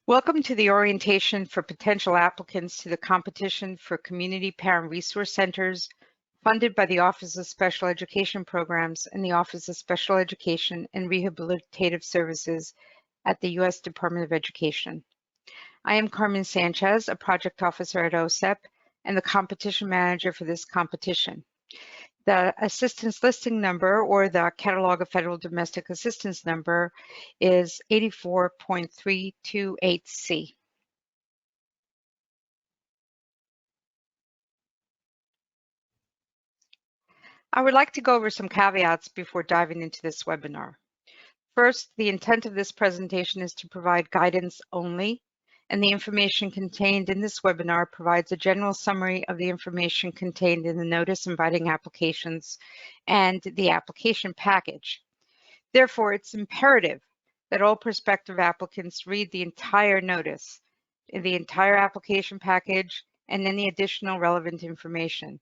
Welcome to the orientation for potential applicants to the competition for Community Parent Resource Centers funded by the Office of Special Education Programs and the Office of Special Education and Rehabilitative Services at the U.S. Department of Education. I am Carmen Sanchez, a project officer at OSEP and the competition manager for this competition. The assistance listing number, or the Catalog of Federal Domestic Assistance number, is 84.328C. I would like to go over some caveats before diving into this webinar. First, the intent of this presentation is to provide guidance only, and the information contained in this webinar provides a general summary of the information contained in the notice inviting applications and the application package. Therefore, it's imperative that all prospective applicants read the entire notice, the entire application package, and any additional relevant information.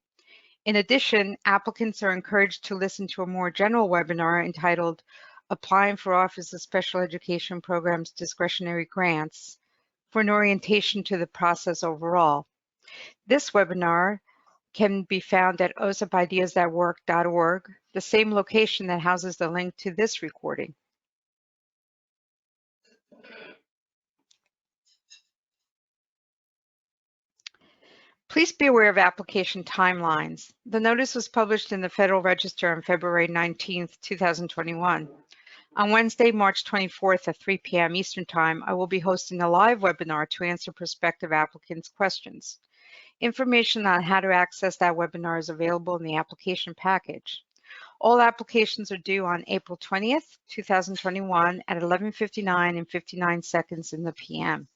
In addition, applicants are encouraged to listen to a more general webinar entitled Applying for Office of Special Education Programs Discretionary Grants for an orientation to the process overall. This webinar can be found at osepideas.work.org, the same location that houses the link to this recording. Please be aware of application timelines. The notice was published in the Federal Register on February 19, 2021. On Wednesday, March 24th at 3 p.m. Eastern Time, I will be hosting a live webinar to answer prospective applicants' questions. Information on how to access that webinar is available in the application package. All applications are due on April 20th, 2021 at 11:59 and 59 seconds in the p.m.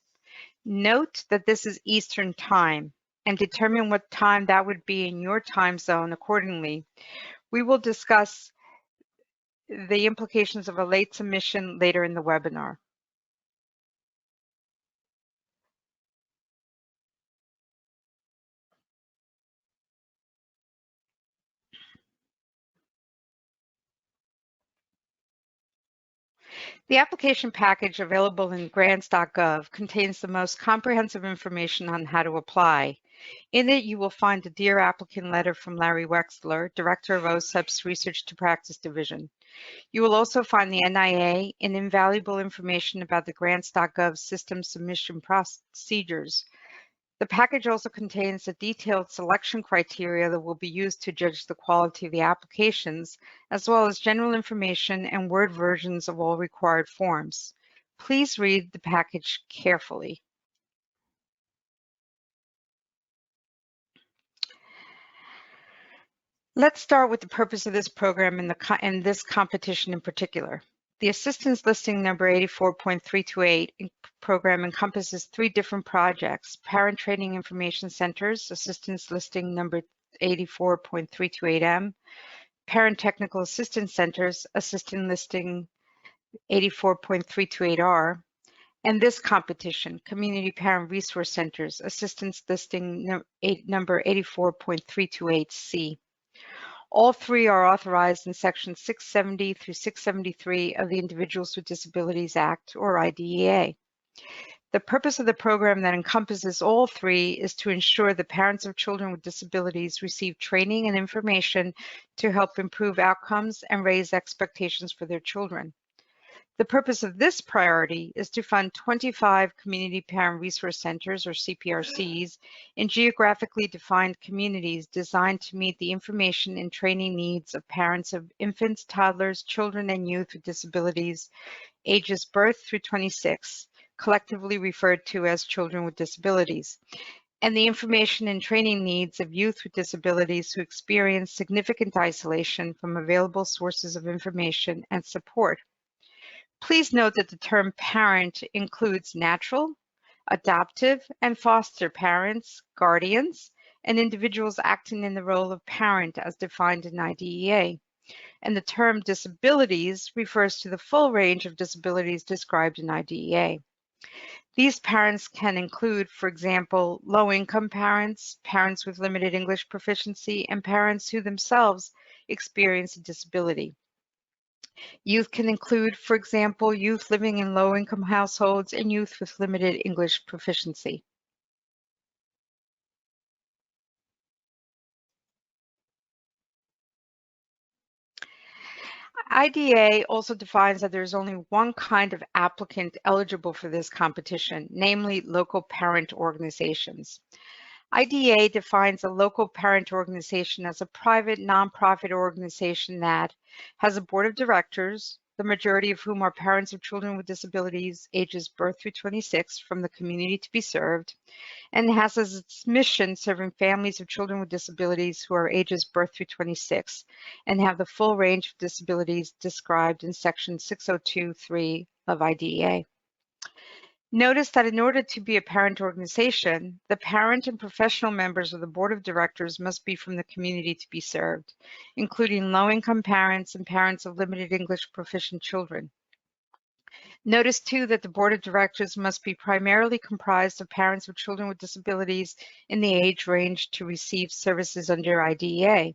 Note that this is Eastern Time, and determine what time that would be in your time zone accordingly. We will discuss the implications of a late submission later in the webinar. The application package available in grants.gov contains the most comprehensive information on how to apply. In it, you will find a Dear Applicant letter from Larry Wexler, Director of OSEP's Research to Practice Division. You will also find the NIA and invaluable information about the grants.gov system submission procedures. The package also contains the detailed selection criteria that will be used to judge the quality of the applications, as well as general information and Word versions of all required forms. Please read the package carefully. Let's start with the purpose of this program and this competition in particular. The assistance listing number 84.328 program encompasses 3 different projects: Parent Training Information Centers, assistance listing number 84.328M, Parent Technical Assistance Centers, assistance listing 84.328R, and this competition, Community Parent Resource Centers, assistance listing number 84.328C. All 3 are authorized in Section 670 through 673 of the Individuals with Disabilities Act, or IDEA. The purpose of the program that encompasses all 3 is to ensure the parents of children with disabilities receive training and information to help improve outcomes and raise expectations for their children. The purpose of this priority is to fund 25 Community Parent Resource Centers, or CPRCs, in geographically defined communities designed to meet the information and training needs of parents of infants, toddlers, children, and youth with disabilities, ages birth through 26, collectively referred to as children with disabilities, and the information and training needs of youth with disabilities who experience significant isolation from available sources of information and support. Please note that the term parent includes natural, adoptive, and foster parents, guardians, and individuals acting in the role of parent as defined in IDEA. And the term disabilities refers to the full range of disabilities described in IDEA. These parents can include, for example, low-income parents, parents with limited English proficiency, and parents who themselves experience a disability. Youth can include, for example, youth living in low-income households and youth with limited English proficiency. IDA also defines that there's only one kind of applicant eligible for this competition, namely local parent organizations. IDA defines a local parent organization as a private nonprofit organization that has a board of directors, the majority of whom are parents of children with disabilities ages birth through 26 from the community to be served, and has as its mission serving families of children with disabilities who are ages birth through 26 and have the full range of disabilities described in section 602(3) of IDEA. Notice that in order to be a parent organization, the parent and professional members of the board of directors must be from the community to be served, including low-income parents and parents of limited English proficient children. Notice too that the board of directors must be primarily comprised of parents of children with disabilities in the age range to receive services under IDEA.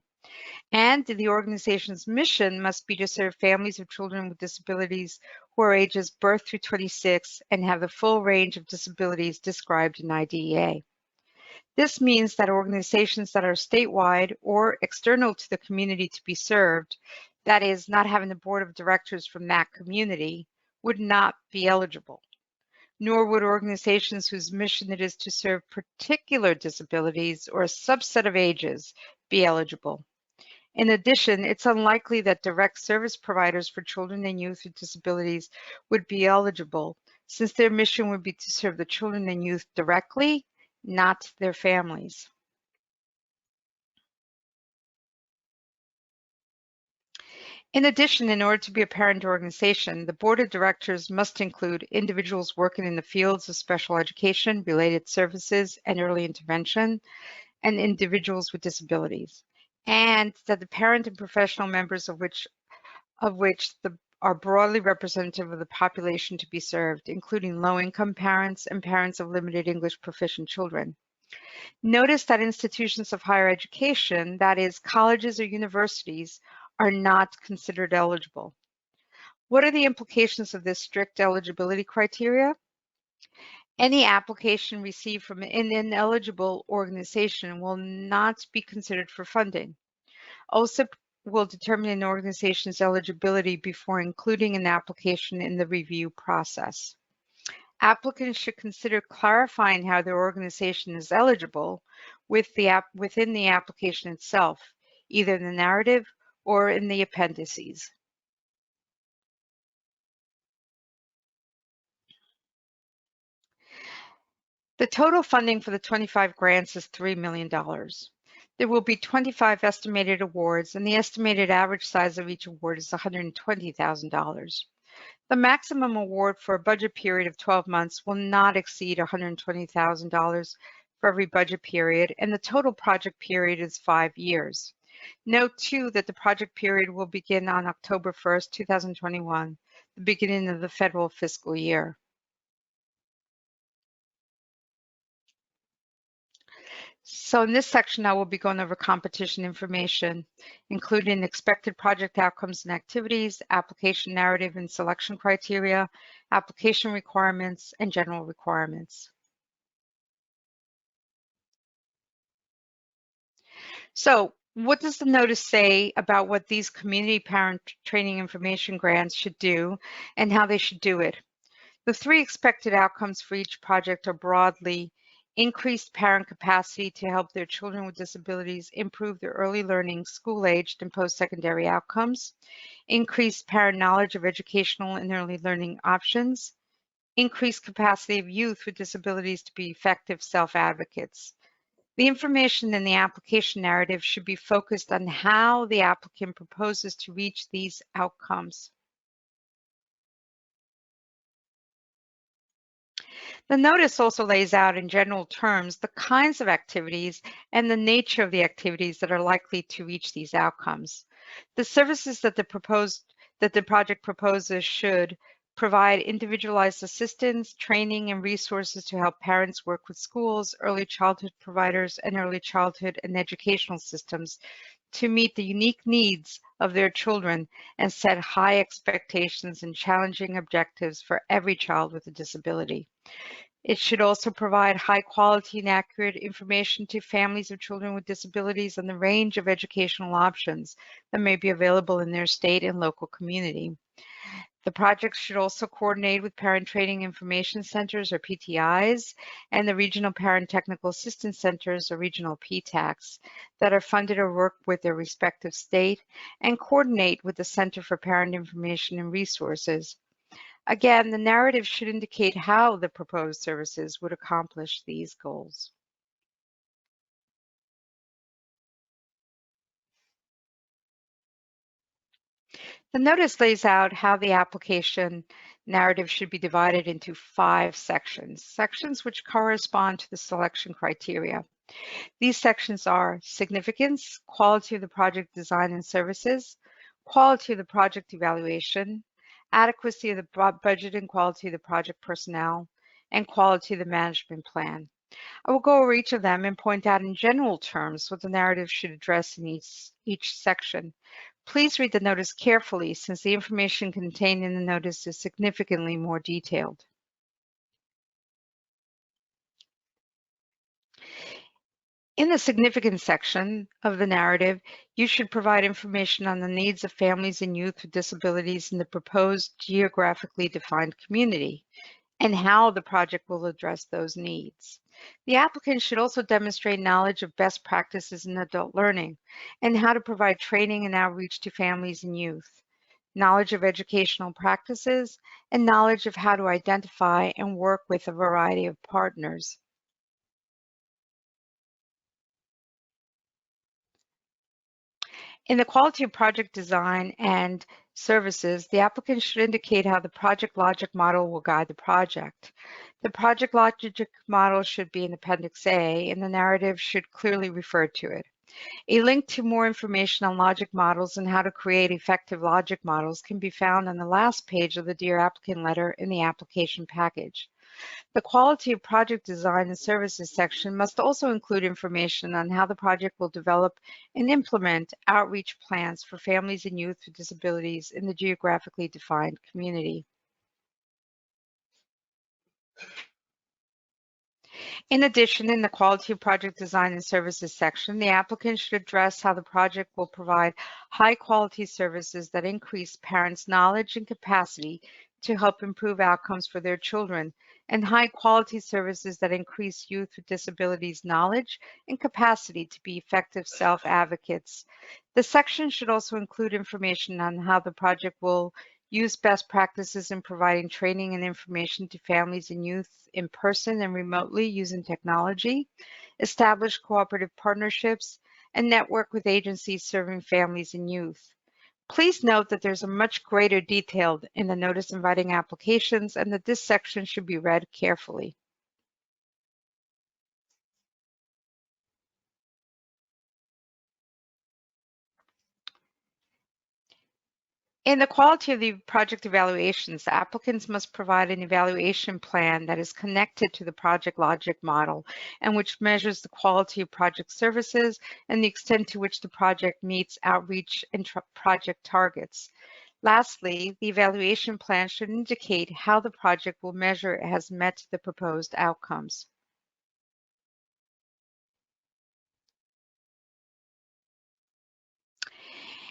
And the organization's mission must be to serve families of children with disabilities who are ages birth through 26 and have the full range of disabilities described in IDEA. This means that organizations that are statewide or external to the community to be served, that is, not having a board of directors from that community, would not be eligible. Nor would organizations whose mission it is to serve particular disabilities or a subset of ages be eligible. In addition, it's unlikely that direct service providers for children and youth with disabilities would be eligible, since their mission would be to serve the children and youth directly, not their families. In addition, in order to be a parent organization, the board of directors must include individuals working in the fields of special education, related services, and early intervention, and individuals with disabilities, and that the parent and professional members of which are broadly representative of the population to be served, including low-income parents and parents of limited English proficient children. Notice that institutions of higher education, that is, colleges or universities, are not considered eligible. What are the implications of this strict eligibility criteria? Any application received from an ineligible organization will not be considered for funding. OSIP will determine an organization's eligibility before including an application in the review process. Applicants should consider clarifying how their organization is eligible within the application itself, either in the narrative or in the appendices. The total funding for the 25 grants is $3 million. There will be 25 estimated awards, and the estimated average size of each award is $120,000. The maximum award for a budget period of 12 months will not exceed $120,000 for every budget period, and the total project period is 5 years. Note too that the project period will begin on October 1st, 2021, the beginning of the federal fiscal year. So in this section, I will be going over competition information, including expected project outcomes and activities, application narrative and selection criteria, application requirements, and general requirements. So what does the notice say about what these community parent training information grants should do and how they should do it? The 3 expected outcomes for each project are broadly increased parent capacity to help their children with disabilities improve their early learning, school-aged, and post-secondary outcomes, increased parent knowledge of educational and early learning options, increased capacity of youth with disabilities to be effective self-advocates. The information in the application narrative should be focused on how the applicant proposes to reach these outcomes. The notice also lays out in general terms the kinds of activities and the nature of the activities that are likely to reach these outcomes. The services that the project proposes should provide individualized assistance, training, and resources to help parents work with schools, early childhood providers, and early childhood and educational systems to meet the unique needs of their children and set high expectations and challenging objectives for every child with a disability. It should also provide high quality and accurate information to families of children with disabilities on the range of educational options that may be available in their state and local community. The project should also coordinate with Parent Training Information Centers, or PTIs, and the Regional Parent Technical Assistance Centers, or Regional PTACs, that are funded or work with their respective state, and coordinate with the Center for Parent Information and Resources. Again, the narrative should indicate how the proposed services would accomplish these goals. The notice lays out how the application narrative should be divided into 5 sections which correspond to the selection criteria. These sections are significance, quality of the project design and services, quality of the project evaluation, adequacy of the budget and quality of the project personnel, and quality of the management plan. I will go over each of them and point out in general terms what the narrative should address in each section. Please read the notice carefully since the information contained in the notice is significantly more detailed. In the significance section of the narrative, you should provide information on the needs of families and youth with disabilities in the proposed geographically defined community and how the project will address those needs. The applicant should also demonstrate knowledge of best practices in adult learning and how to provide training and outreach to families and youth, knowledge of educational practices, and knowledge of how to identify and work with a variety of partners. In the quality of project design and services, the applicant should indicate how the project logic model will guide the project. The project logic model should be in Appendix A, and the narrative should clearly refer to it. A link to more information on logic models and how to create effective logic models can be found on the last page of the Dear Applicant letter in the application package. The quality of project design and services section must also include information on how the project will develop and implement outreach plans for families and youth with disabilities in the geographically defined community. In addition, in the quality of project design and services section, the applicant should address how the project will provide high quality services that increase parents' knowledge and capacity to help improve outcomes for their children, and high quality services that increase youth with disabilities' knowledge and capacity to be effective self-advocates. The section should also include information on how the project will use best practices in providing training and information to families and youth in person and remotely using technology, establish cooperative partnerships, and network with agencies serving families and youth. Please note that there's a much greater detail in the notice inviting applications and that this section should be read carefully. In the quality of the project evaluations, the applicants must provide an evaluation plan that is connected to the project logic model and which measures the quality of project services and the extent to which the project meets outreach and project targets. Lastly, the evaluation plan should indicate how the project will measure it has met the proposed outcomes.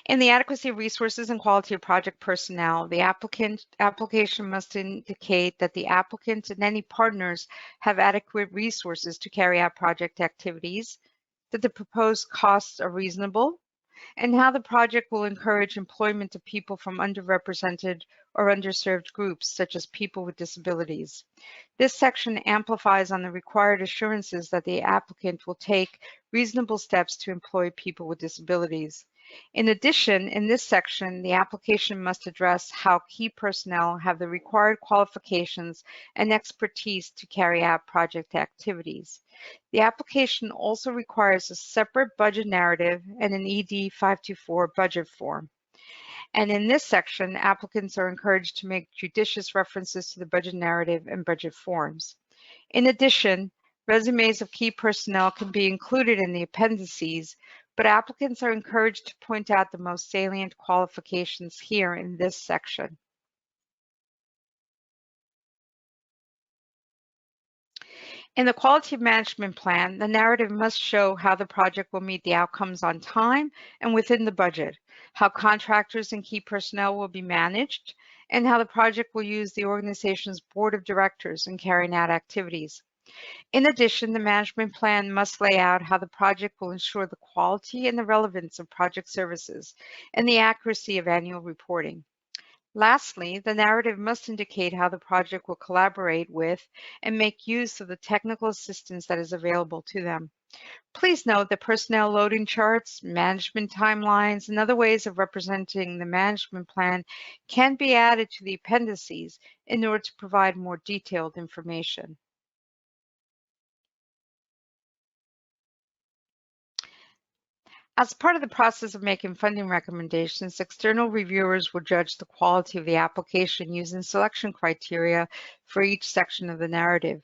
In the adequacy of resources and quality of project personnel, the application must indicate that the applicant and any partners have adequate resources to carry out project activities, that the proposed costs are reasonable, and how the project will encourage employment of people from underrepresented or underserved groups, such as people with disabilities. This section amplifies on the required assurances that the applicant will take reasonable steps to employ people with disabilities. In addition, in this section, the application must address how key personnel have the required qualifications and expertise to carry out project activities. The application also requires a separate budget narrative and an ED 524 budget form. And in this section, applicants are encouraged to make judicious references to the budget narrative and budget forms. In addition, resumes of key personnel can be included in the appendices, but applicants are encouraged to point out the most salient qualifications here in this section. In the Quality Management Plan, the narrative must show how the project will meet the outcomes on time and within the budget, how contractors and key personnel will be managed, and how the project will use the organization's board of directors in carrying out activities. In addition, the management plan must lay out how the project will ensure the quality and the relevance of project services and the accuracy of annual reporting. Lastly, the narrative must indicate how the project will collaborate with and make use of the technical assistance that is available to them. Please note that personnel loading charts, management timelines, and other ways of representing the management plan can be added to the appendices in order to provide more detailed information. As part of the process of making funding recommendations, external reviewers will judge the quality of the application using selection criteria for each section of the narrative.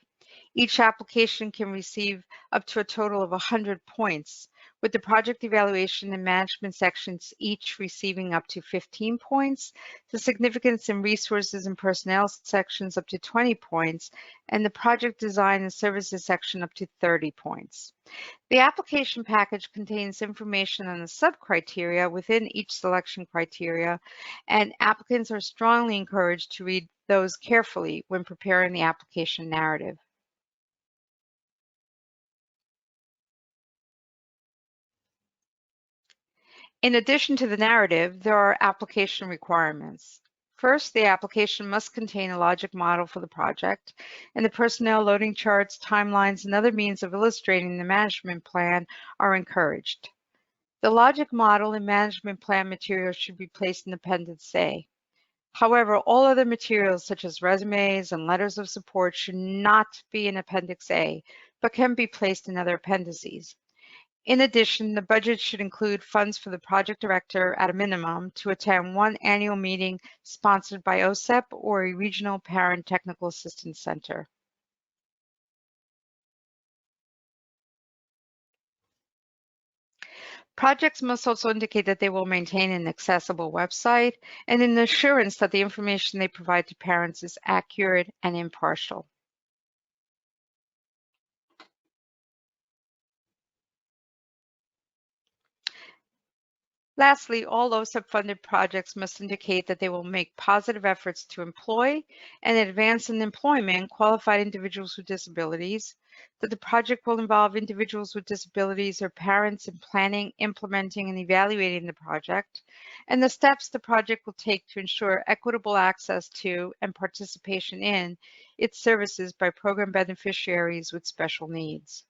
Each application can receive up to a total of 100 points, with the project evaluation and management sections each receiving up to 15 points, the significance and resources and personnel sections up to 20 points, and the project design and services section up to 30 points. The application package contains information on the sub-criteria within each selection criteria, and applicants are strongly encouraged to read those carefully when preparing the application narrative. In addition to the narrative, there are application requirements. First, the application must contain a logic model for the project, and the personnel loading charts, timelines, and other means of illustrating the management plan are encouraged. The logic model and management plan materials should be placed in Appendix A. However, all other materials such as resumes and letters of support should not be in Appendix A, but can be placed in other appendices. In addition, the budget should include funds for the project director at a minimum to attend one annual meeting sponsored by OSEP or a regional parent technical assistance center. Projects must also indicate that they will maintain an accessible website and an assurance that the information they provide to parents is accurate and impartial. Lastly, all OSEP-funded projects must indicate that they will make positive efforts to employ and advance in employment qualified individuals with disabilities, that the project will involve individuals with disabilities or parents in planning, implementing, and evaluating the project, and the steps the project will take to ensure equitable access to and participation in its services by program beneficiaries with special needs.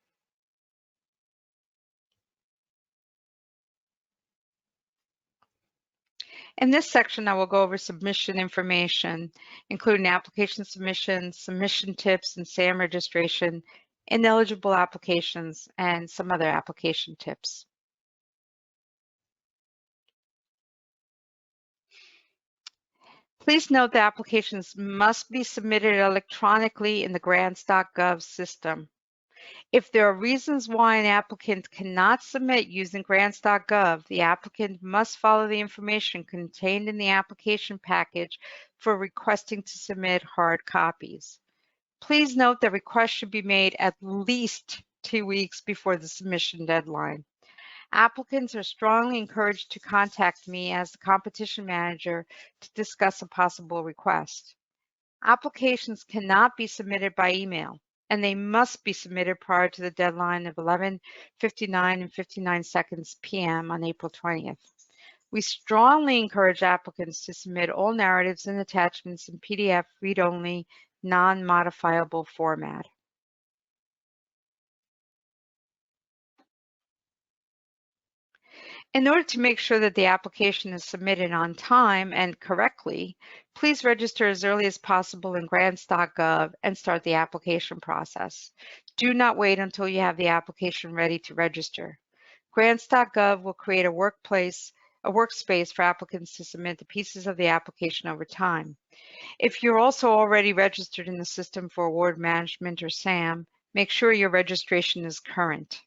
In this section, I will go over submission information, including application submissions, submission tips, and SAM registration, ineligible applications, and some other application tips. Please note that applications must be submitted electronically in the grants.gov system. If there are reasons why an applicant cannot submit using grants.gov, the applicant must follow the information contained in the application package for requesting to submit hard copies. Please note that requests should be made at least 2 weeks before the submission deadline. Applicants are strongly encouraged to contact me as the competition manager to discuss a possible request. Applications cannot be submitted by email, and they must be submitted prior to the deadline of 11:59 and 59 seconds p.m. on April 20th. We strongly encourage applicants to submit all narratives and attachments in PDF read-only, non-modifiable format. In order to make sure that the application is submitted on time and correctly, please register as early as possible in grants.gov and start the application process. Do not wait until you have the application ready to register. Grants.gov will create a workspace for applicants to submit the pieces of the application over time. If you're also already registered in the system for award management or SAM, make sure your registration is current.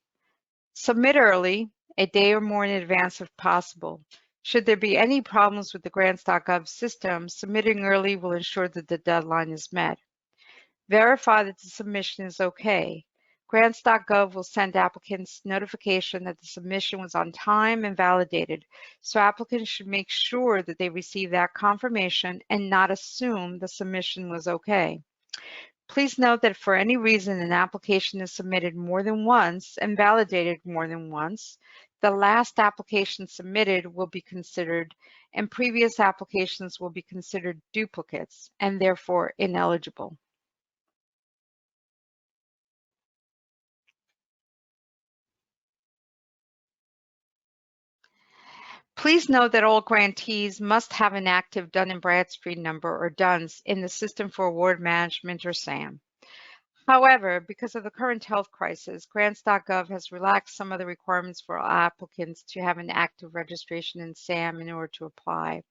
Submit early a day or more in advance if possible. Should there be any problems with the grants.gov system, submitting early will ensure that the deadline is met. Verify that the submission is okay. Grants.gov will send applicants notification that the submission was on time and validated, so applicants should make sure that they receive that confirmation and not assume the submission was okay. Please note that if for any reason an application is submitted more than once and validated more than once, the last application submitted will be considered and previous applications will be considered duplicates and therefore ineligible. Please note that all grantees must have an active Dun & Bradstreet number or DUNS in the System for Award Management or SAM. However, because of the current health crisis, grants.gov has relaxed some of the requirements for applicants to have an active registration in SAM in order to apply.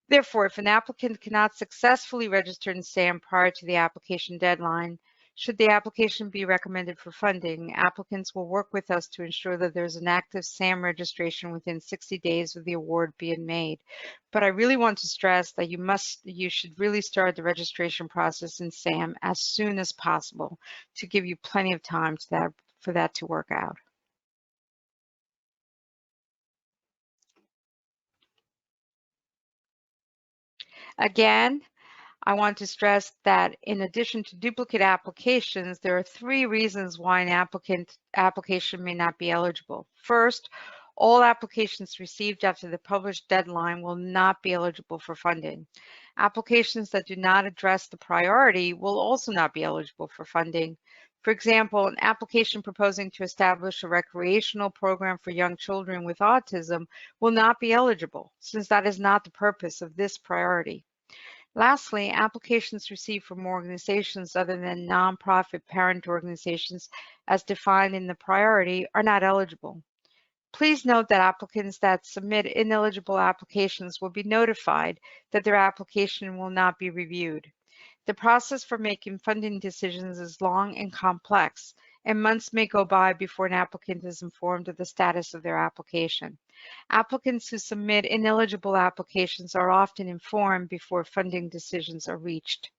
Therefore, if an applicant cannot successfully register in SAM prior to the application deadline, should the application be recommended for funding, applicants will work with us to ensure that there's an active SAM registration within 60 days of the award being made. But I really want to stress that you should really start the registration process in SAM as soon as possible to give you plenty of time for that to work out. Again, I want to stress that in addition to duplicate applications, there are 3 reasons why an application may not be eligible. First, all applications received after the published deadline will not be eligible for funding. Applications that do not address the priority will also not be eligible for funding. For example, an application proposing to establish a recreational program for young children with autism will not be eligible, since that is not the purpose of this priority. Lastly, applications received from organizations other than nonprofit parent organizations as defined in the priority are not eligible. Please note that applicants that submit ineligible applications will be notified that their application will not be reviewed. The process for making funding decisions is long and complex, and months may go by before an applicant is informed of the status of their application. Applicants who submit ineligible applications are often informed before funding decisions are reached.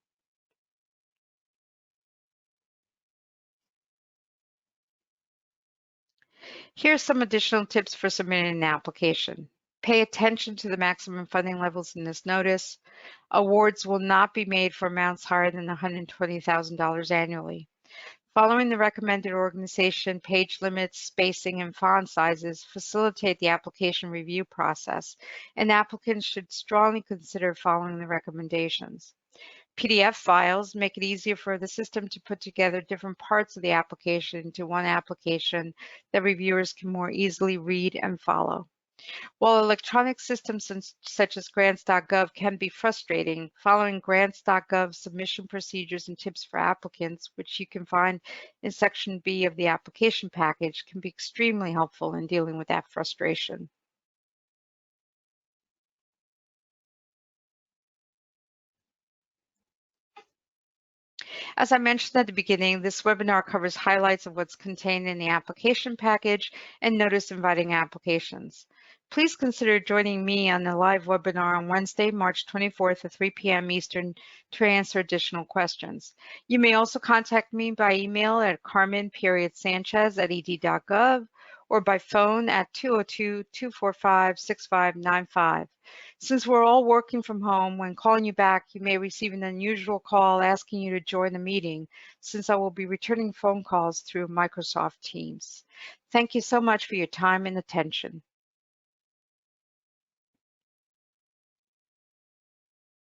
Here are some additional tips for submitting an application. Pay attention to the maximum funding levels in this notice. Awards will not be made for amounts higher than $120,000 annually. Following the recommended organization, page limits, spacing, and font sizes facilitate the application review process, and applicants should strongly consider following the recommendations. PDF files make it easier for the system to put together different parts of the application into one application that reviewers can more easily read and follow. While electronic systems such as grants.gov can be frustrating, following grants.gov submission procedures and tips for applicants, which you can find in Section B of the application package, can be extremely helpful in dealing with that frustration. As I mentioned at the beginning, this webinar covers highlights of what's contained in the application package and notice inviting applications. Please consider joining me on the live webinar on Wednesday, March 24th at 3 p.m. Eastern to answer additional questions. You may also contact me by email at carmen.sanchez@ed.gov or by phone at 202-245-6595. Since we're all working from home, when calling you back, you may receive an unusual call asking you to join the meeting, since I will be returning phone calls through Microsoft Teams. Thank you so much for your time and attention.